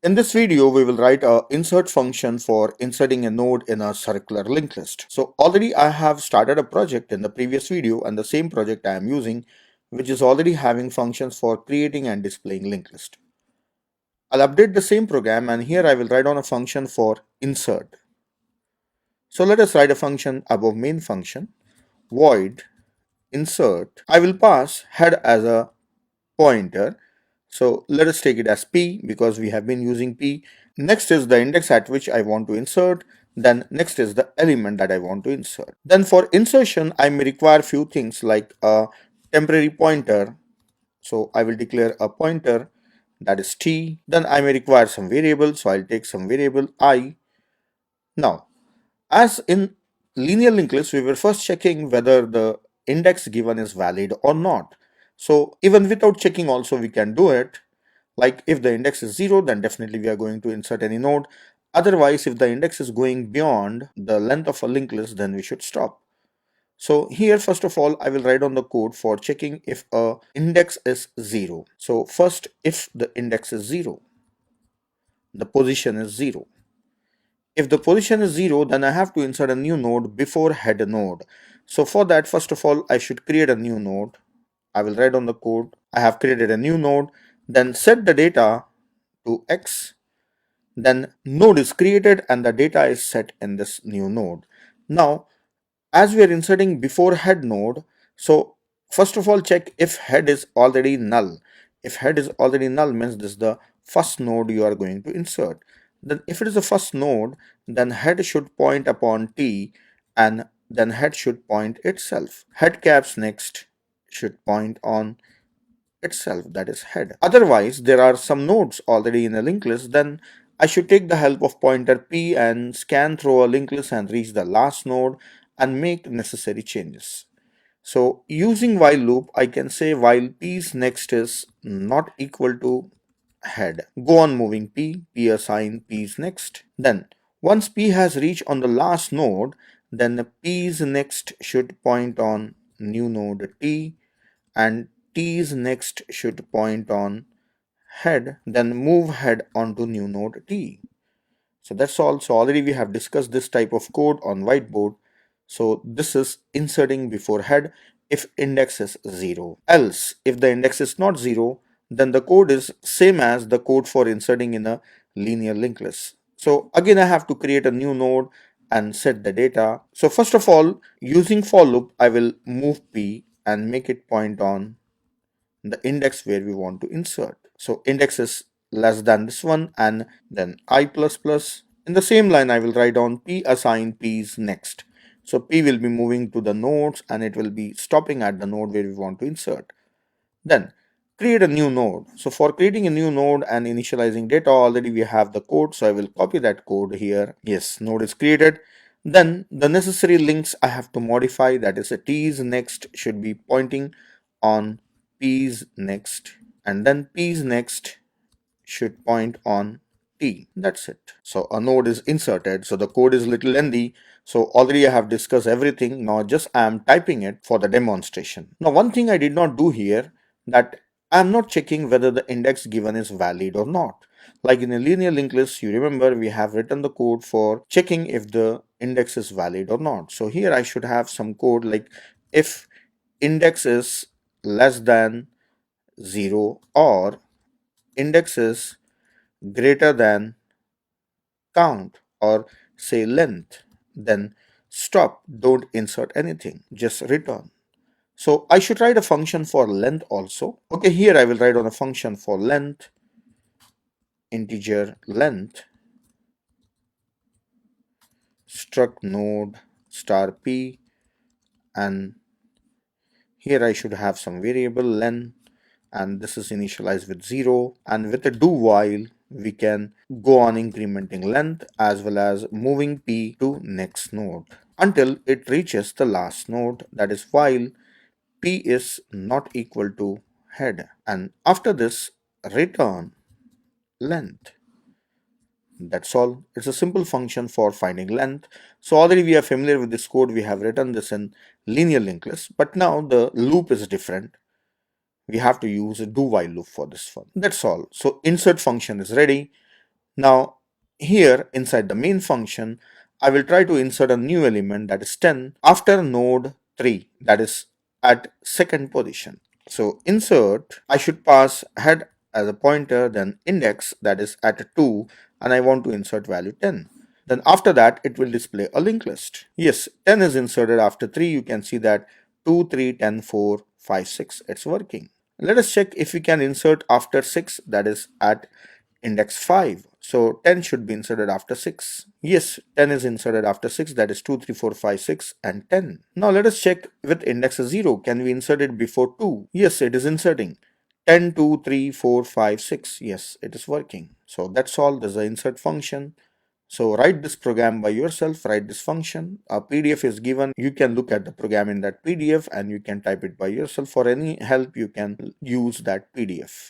In this video, we will write a insert function for inserting a node in a circular linked list. So already I have started a project in the previous video, and the same project I am using, which is already having functions for creating and displaying linked list. I'll update the same program, and here I will write on a function for insert. So let us write a function above main function, void insert. I will pass head as a pointer. So let us take it as p because we have been using p. Next is the index at which I want to insert. Then next is the element that I want to insert. Then for insertion, I may require few things like a temporary pointer. So I will declare a pointer that is t. Then I may require some variable. So I'll take some variable I. Now, as in linear linked list, we were first checking whether the index given is valid or not. So even without checking also we can do it. Like if the index is 0, then definitely we are going to insert any node. Otherwise, if the index is going beyond the length of a linked list, then we should stop. So here, first of all, I will write on the code for checking if a index is 0. So first, if the index is 0, the position is 0. If the position is 0, then I have to insert a new node before head node. So for that, first of all, I should create a new node. I will write on the code. I have created a new node. Then set the data to x. Then node is created and the data is set in this new node. Now, as we are inserting before head node, so first of all, check if head is already null. If head is already null means this is the first node you are going to insert. Then if it is the first node, then head should point upon t and then head should point itself. Head caps next should point on itself, that is head. Otherwise, there are some nodes already in a linked list, then I should take the help of pointer p and scan through a linked list and reach the last node and make necessary changes. So using while loop, I can say while p's next is not equal to head, go on moving p assign p's next. Then once p has reached on the last node, then the p's next should point on new node t and t's next should point on head, then move head onto new node t. So that's all. So already we have discussed this type of code on whiteboard. So this is inserting before head if index is 0. Else, if the index is not 0, then the code is same as the code for inserting in a linear linked list. So again, I have to create a new node and set the data. So first of all, using for loop, I will move p and make it point on the index where we want to insert. So index is less than this one and then I plus plus. In the same line, I will write down p assign p's next. So p will be moving to the nodes and it will be stopping at the node where we want to insert. Then create a new node. So for creating a new node and initializing data, already we have the code. So I will copy that code here. Yes, node is created. Then the necessary links I have to modify, that is a t's next should be pointing on p's next and then p's next should point on t. That's it. So a node is inserted. So the code is little lengthy. So already I have discussed everything. Now just I am typing it for the demonstration. Now one thing I did not do here, that I am not checking whether the index given is valid or not. Like in a linear linked list, you remember we have written the code for checking if the index is valid or not. So here I should have some code like if index is less than 0 or index is greater than count or say length, then stop, don't insert anything, just return. So I should write a function for length also. Okay, here I will write on a function for length, integer length, struct node star p, and here I should have some variable len, and this is initialized with 0, and with a do while we can go on incrementing length as well as moving p to next node until it reaches the last node, that is while p is not equal to head, and after this return length. That's all. It's a simple function for finding length. So already we are familiar with this code. We have written this in linear linked list, but now the loop is different. We have to use a do while loop for this one. That's all. So insert function is ready. Now here inside the main function, I will try to insert a new element, that is 10, after node 3, that is at second position. So insert, I should pass head as a pointer, then index, that is at 2, and I want to insert value 10. Then after that, it will display a linked list. Yes, 10 is inserted after 3. You can see that 2, 3, 10, 4, 5, 6. It's working. Let us check if we can insert after 6, that is at index 5. So 10 should be inserted after 6. Yes, 10 is inserted after 6, that is 2, 3, 4, 5, 6 and 10. Now let us check with index 0. Can we insert it before 2? Yes, it is inserting. 10, 2, 3, 4, 5, 6. Yes, it is working. So that's all. There's the insert function. So write this program by yourself, write this function. A PDF is given. You can look at the program in that PDF and you can type it by yourself. For any help, you can use that PDF.